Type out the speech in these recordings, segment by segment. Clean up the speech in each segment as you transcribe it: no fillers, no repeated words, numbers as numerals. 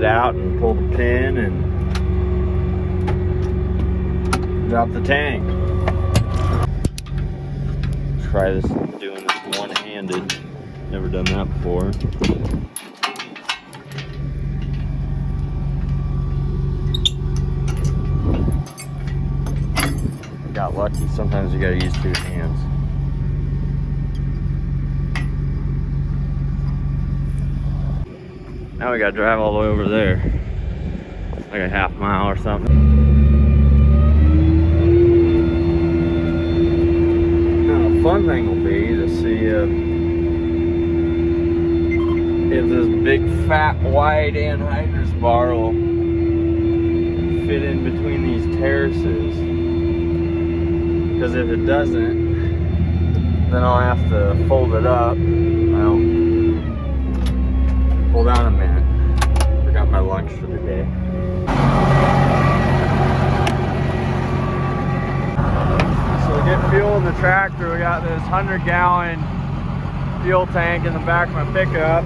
it out and pull the pin and drop the tank. Try this, doing this one-handed. Never done that before. Got lucky. Sometimes you gotta use two hands. Now we gotta drive all the way over there, like a half mile or something. Now the fun thing will be to see if this big fat wide anhydrous bar will fit in between these terraces. Because if it doesn't, then I'll have to fold it up. Well, hold on a minute. Forgot my lunch for the day. So to get fuel in the tractor, we got this 100-gallon fuel tank in the back of my pickup.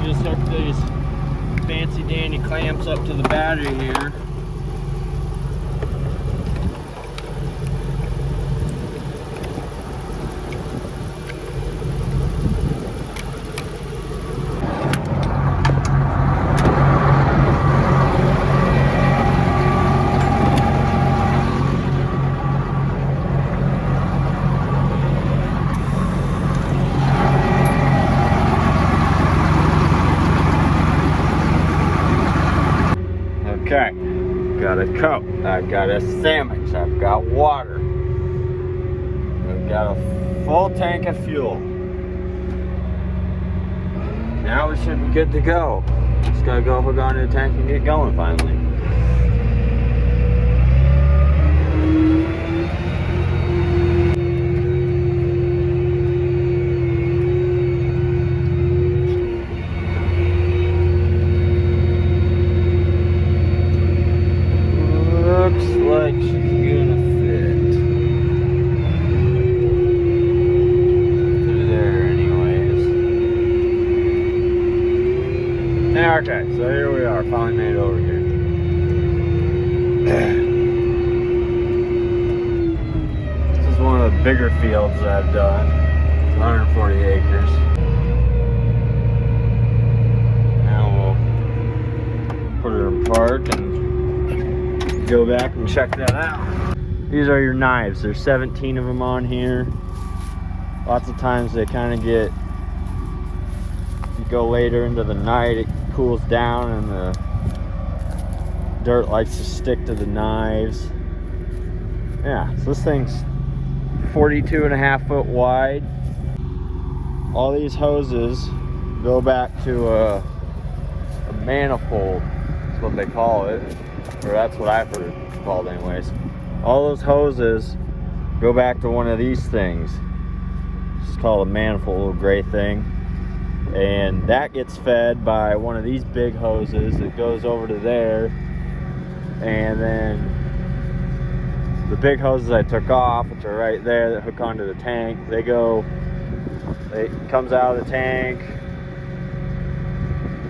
Just hook these fancy dandy clamps up to the battery here. Okay, got a Coke, I've got a sandwich, I've got water, I've got a full tank of fuel. Now we should be good to go. Just gotta go hook onto the tank and get going finally. Like she's gonna fit through there anyways. Yeah, okay, so here we are, finally made it over here. This is one of the bigger fields that I've done. It's 140 acres. Now we'll put it in park and go back and check that out. These are your knives. There's 17 of them on here. Lots of times they kind of get, you go later into the night, it cools down and the dirt likes to stick to the knives. Yeah, so this thing's 42.5 foot wide. All these hoses go back to a manifold, that's what they call it. Or that's what I've heard it called anyways. All those hoses go back to one of these things. It's called a manifold, little gray thing. And that gets fed by one of these big hoses that goes over to there. And then the big hoses I took off, which are right there that hook onto the tank, it comes out of the tank,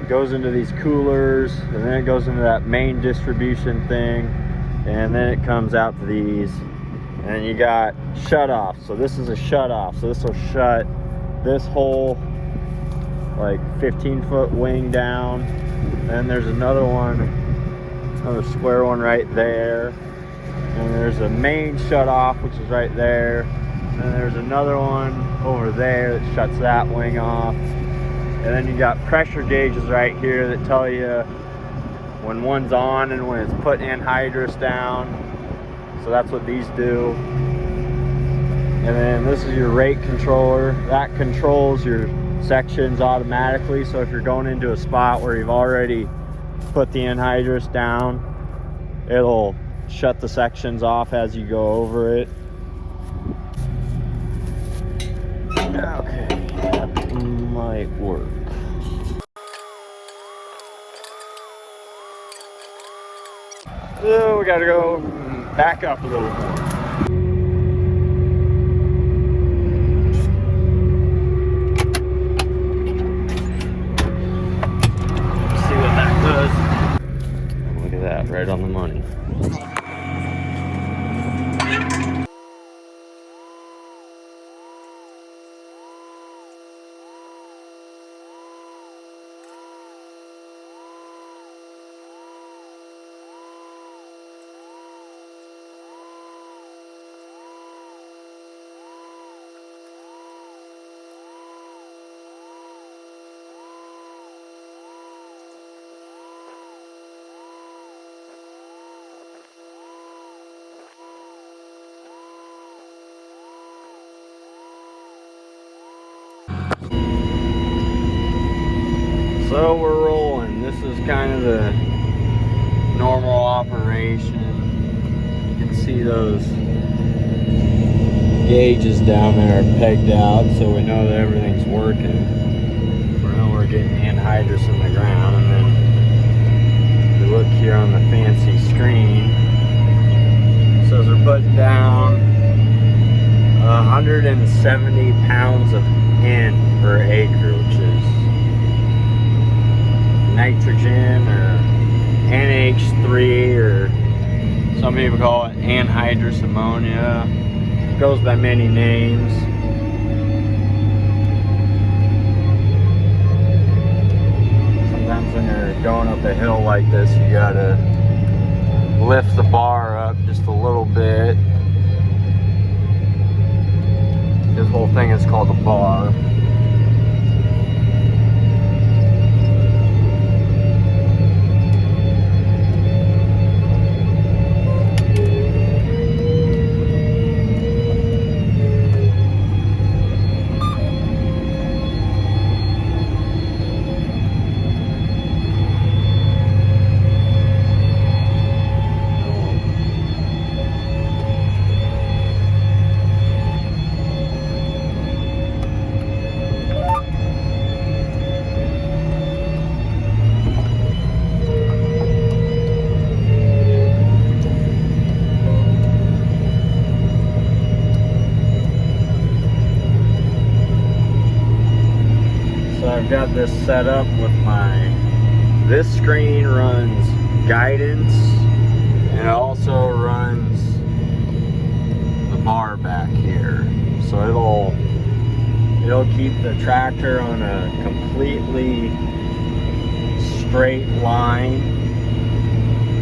goes into these coolers, and then it goes into that main distribution thing, and then it comes out to these, and you got shut off. So this is a shut off, so this will shut this whole like 15-foot wing down. Then there's another one, another square one right there, and there's a main shut off which is right there, and then there's another one over there that shuts that wing off. And then you got pressure gauges right here that tell you when one's on and when it's putting anhydrous down. So that's what these do. And then this is your rate controller. That controls your sections automatically. So if you're going into a spot where you've already put the anhydrous down, it'll shut the sections off as you go over it. Okay, that might work. So we gotta go back up a little more. So we're rolling. This is kind of the normal operation. You can see those gauges down there are pegged out, so we know that everything's working. We know we're getting anhydrous in the ground, and then we look here on the fancy screen. It says we're putting down 170 pounds of N per acre, which is nitrogen or NH3, or some people call it anhydrous ammonia. It goes by many names. Sometimes when you're going up a hill like this, you gotta lift the bar up just a little bit. This whole thing is called a bar. I've got this set up with this screen runs guidance, and it also runs the bar back here. So it'll keep the tractor on a completely straight line.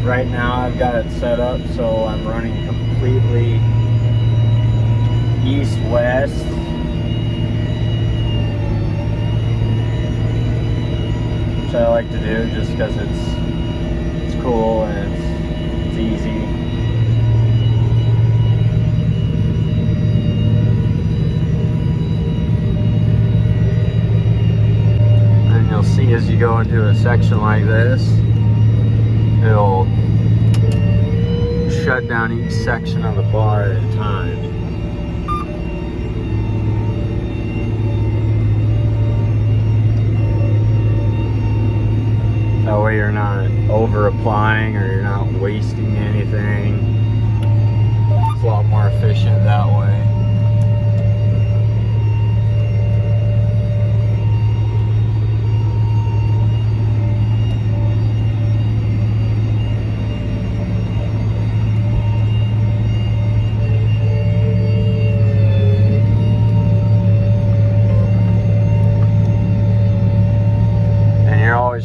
Right now I've got it set up so I'm running completely east-west. Which I like to do just because it's cool and it's easy. And you'll see as you go into a section like this, it'll shut down each section of the bar at a time. That way you're not over applying or you're not wasting anything. It's a lot more efficient that way.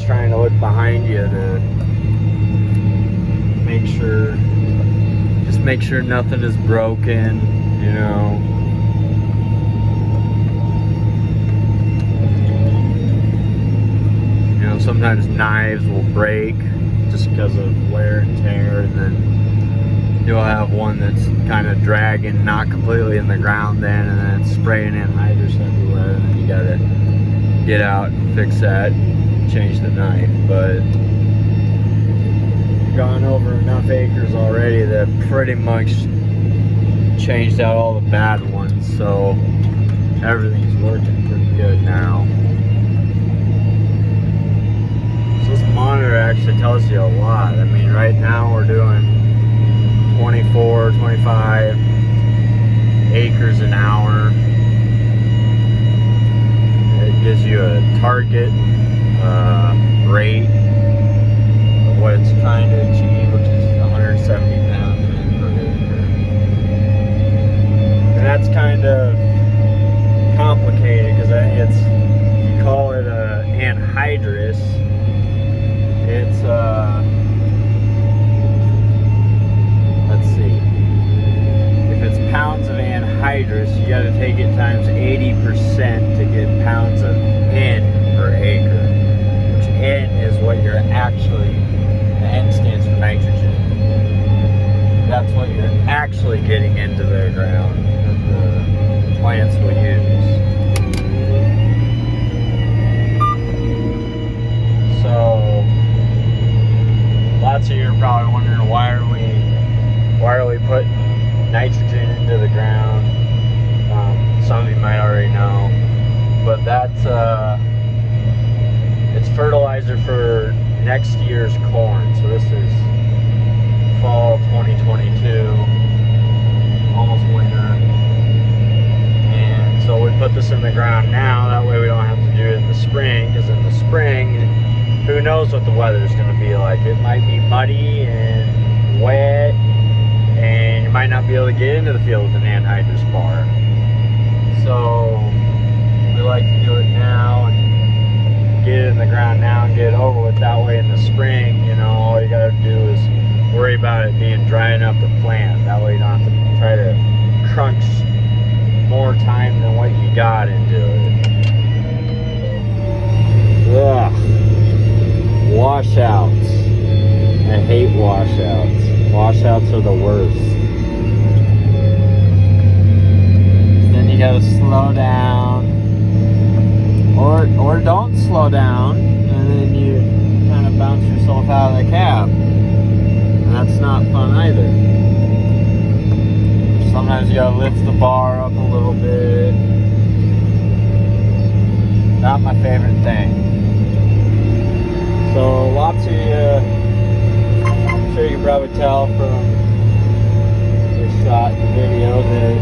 Trying to look behind you to make sure nothing is broken, you know. You know, sometimes knives will break just because of wear and tear, and then you'll have one that's kind of dragging, not completely in the ground then, and then it's spraying anhydrous everywhere, and then you gotta get out and fix that. Change the knife. But we've gone over enough acres already that pretty much changed out all the bad ones, so everything's working pretty good now. So this monitor actually tells you a lot. I mean, right now we're doing 24, 25 acres an hour. It gives you a target rate of what it's trying to achieve, which is 170 pounds per acre. And that's kind of complicated because I think you call it anhydrous. It's let's see, if it's pounds of anhydrous, you got to take it times 80% to get pounds of N per acre. N is what you're actually, the N stands for nitrogen. That's what you're actually getting into the ground that the plants will use. why are we putting nitrogen into the ground? Some of you might already know, but that's it's fertilizer for next year's corn. So this is fall 2022, almost winter, and so we put this in the ground now. That way we don't have to do it in the spring, because in the spring, who knows what the weather's going to be like. It might be muddy and wet, and you might not be able to get into the field with an anhydrous bar. So we like to do it now and get it in the ground now and get it over with. That way in the spring, you know, all you got to do is worry about it being dry enough to plant. That way you don't have to try to crunch more time than what you got into it. Ugh. Washouts. I hate washouts. Washouts are the worst. Then you gotta slow down, or don't slow down, and then you kind of bounce yourself out of the cab. And that's not fun either. Sometimes you gotta lift the bar up a little bit. Not my favorite thing. So lots of you, I'm sure you can probably tell from the shot in the video that,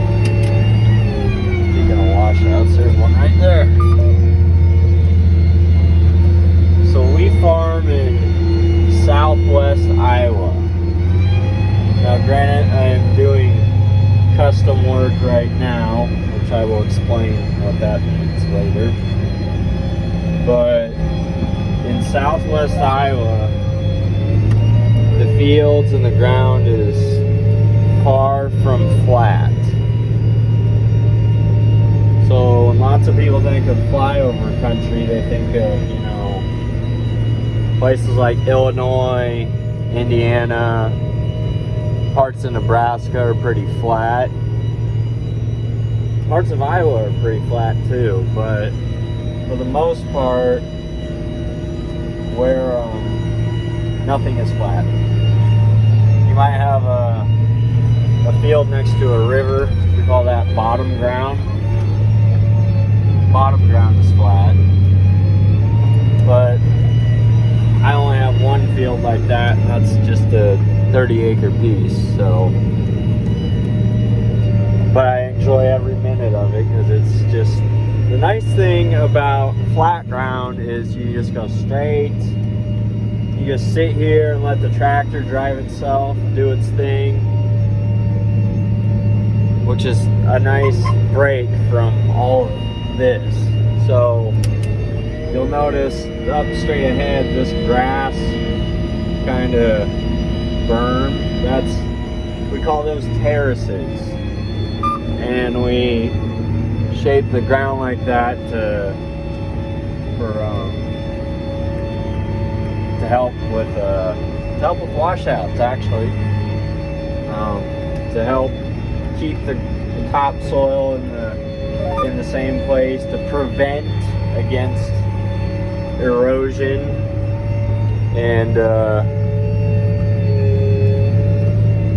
speaking of washouts, there's one right there. So we farm in southwest Iowa. Now granted, I am doing custom work right now, which I will explain what that means later. But in southwest Iowa, the fields and the ground is far from flat. So when lots of people think of flyover country, they think of, you know, places like Illinois, Indiana, parts of Nebraska are pretty flat. Parts of Iowa are pretty flat too, but for the most part, where nothing is flat. You might have a field next to a river. We call that bottom ground. Bottom ground is flat. But I only have one field like that, and that's just a 30-acre piece. So, but I enjoy every minute of it, because it's just, the nice thing about flat ground is you just go straight. You just sit here and let the tractor drive itself, do its thing, which is a nice break from all of this. So you'll notice up straight ahead, this grass kind of berm, we call those terraces, and we shape the ground like that to help with washouts, actually, to help keep the topsoil in the same place, to prevent against erosion, and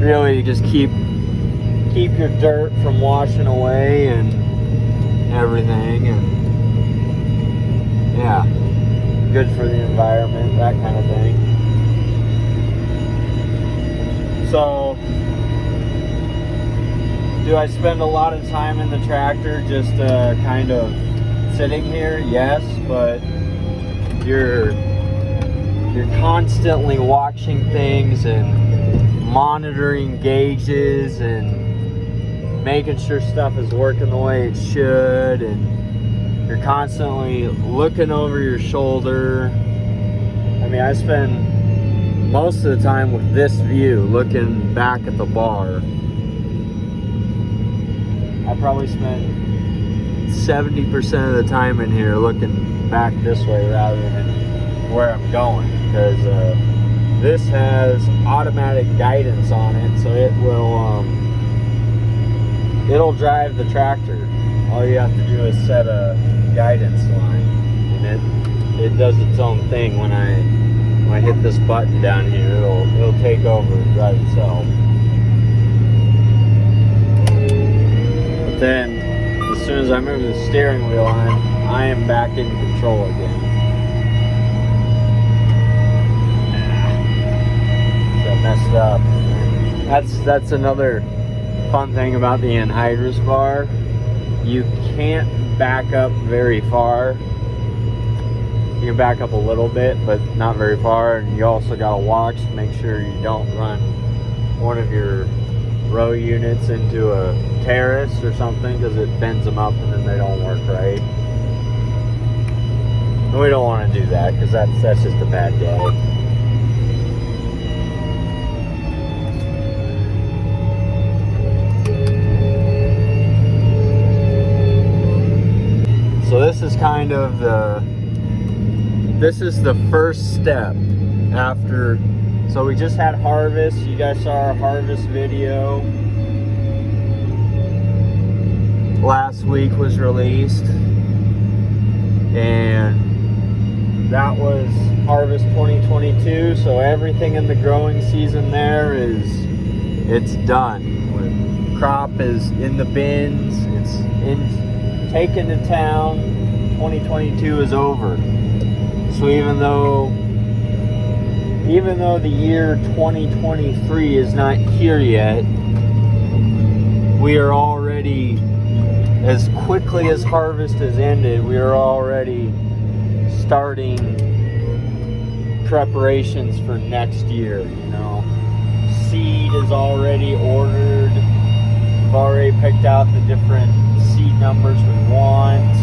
really just keep your dirt from washing away and everything, and yeah, good for the environment, that kind of thing. So, do I spend a lot of time in the tractor just kind of sitting here? Yes, but you're constantly watching things and monitoring gauges and making sure stuff is working the way it should, and you're constantly looking over your shoulder. I mean, I spend most of the time with this view, looking back at the bar. I probably spend 70% of the time in here looking back this way rather than where I'm going, because this has automatic guidance on it, so it'll drive the tractor. All you have to do is set a guidance line, and it does its own thing. When I hit this button down here, it'll take over and drive itself. But then, as soon as I move the steering wheel on, I am back in control again. So messed up. That's another fun thing about the anhydrous bar. You can't back up very far. You can back up a little bit, but not very far. And you also gotta watch to make sure you don't run one of your row units into a terrace or something, because it bends them up and then they don't work right. And we don't want to do that, because that's just a bad day. So this is kind of the first step after. So we just had harvest. You guys saw our harvest video. Last week was released, and that was harvest 2022. So everything in the growing season there it's done. When crop is in the bins, it's taken to town. 2022 is over. So even though the year 2023 is not here yet, we are already, as quickly as harvest has ended, we are already starting preparations for next year. You know, seed is already ordered. We've already picked out the different seed numbers we want.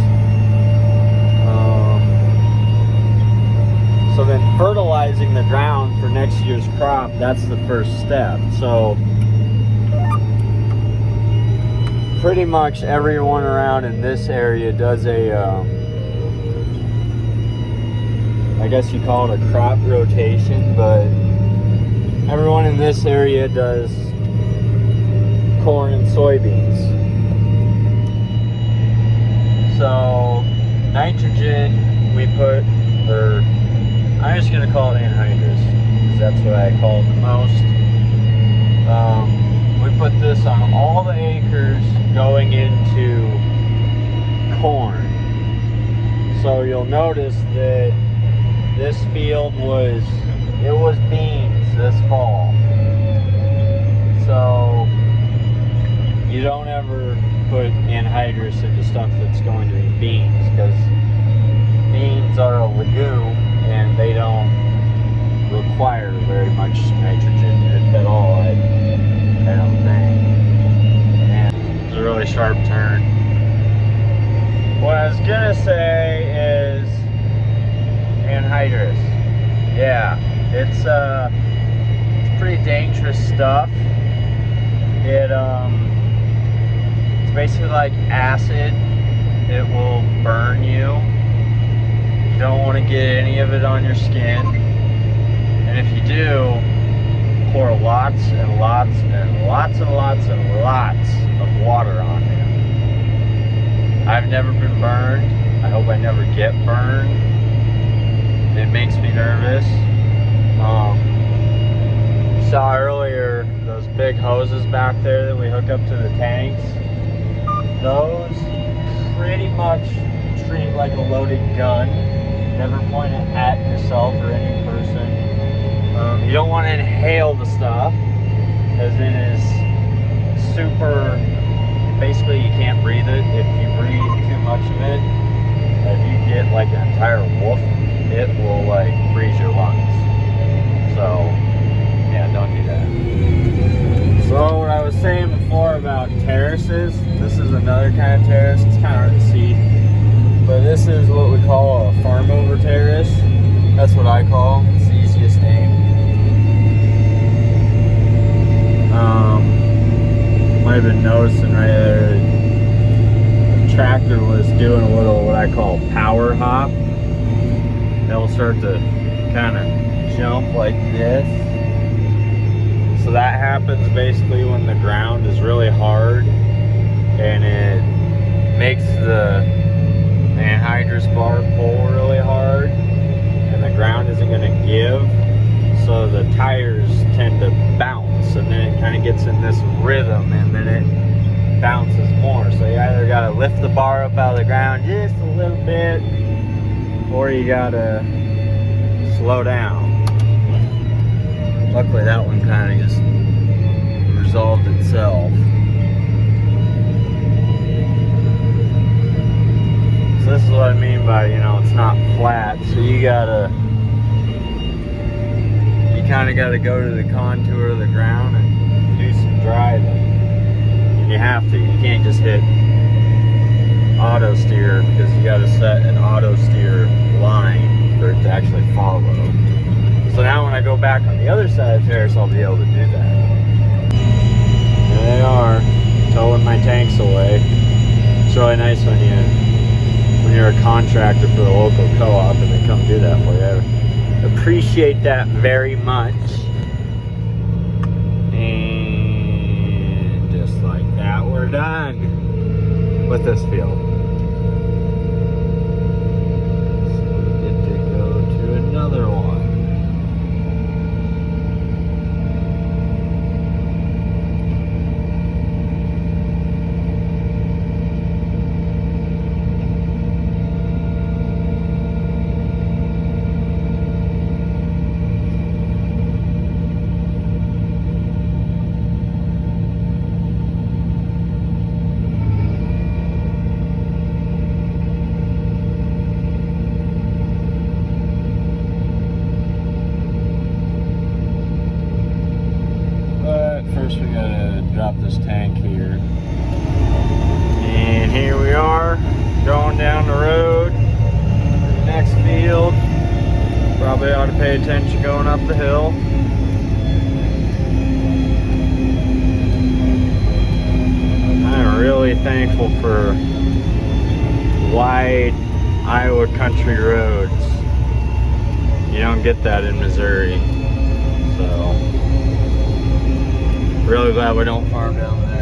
So then fertilizing the ground for next year's crop, that's the first step. So pretty much everyone around in this area does a, I guess you call it a crop rotation, but everyone in this area does corn and soybeans. So nitrogen we put, or I'm just going to call it anhydrous, because that's what I call it the most. We put this on all the acres going into corn. So you'll notice that this field was beans this fall. So you don't ever put anhydrous into stuff that's going to be beans, because beans are a legume and they don't require very much nitrogen, if at all, I don't think. And it's a really sharp turn. What I was gonna say is anhydrous. Yeah, it's pretty dangerous stuff. It's basically like acid. It will burn you. You don't want to get any of it on your skin, and if you do, pour lots and lots and lots and lots and lots of water on it. I've never been burned. I hope I never get burned. It makes me nervous. You saw earlier those big hoses back there that we hook up to the tanks. Those pretty much treat like a loaded gun. Never point it at yourself or any person. You don't want to inhale the stuff, because it is super, basically you can't breathe it. If you breathe too much of it, if you get like an entire wolf, it will like freeze your lungs. So yeah, don't do that. So what I was saying before about terraces, this is another kind of terrace. It's kind of hard to see, but this is what we call a farm over terrace. That's what I call. It's the easiest name. Might have been noticing right there, the tractor was doing a little what I call power hop. They'll start to kind of jump like this. So that happens basically when the ground is really hard, and it makes the anhydrous bar pull really hard, and the ground isn't going to give, so the tires tend to bounce, and then it kind of gets in this rhythm, and then it bounces more. So you either got to lift the bar up out of the ground just a little bit, or you got to slow down. Luckily that one kind of just resolved itself. So this is what I mean by, you know, it's not flat. So you kind of gotta go to the contour of the ground and do some driving. And you have to. You can't just hit auto steer, because you gotta set an auto steer line for it to actually follow. So now when I go back on the other side of the terrace, I'll be able to do that. There they are, towing my tanks away. It's really nice when you're a contractor for the local co-op and they come do that for you. I appreciate that very much. And just like that, we're done with this field. So we get to go to another one. First we gotta drop this tank here. And here we are, going down the road to the next field. Probably ought to pay attention going up the hill. I'm really thankful for wide Iowa country roads. You don't get that in Missouri. So really glad we don't farm down there.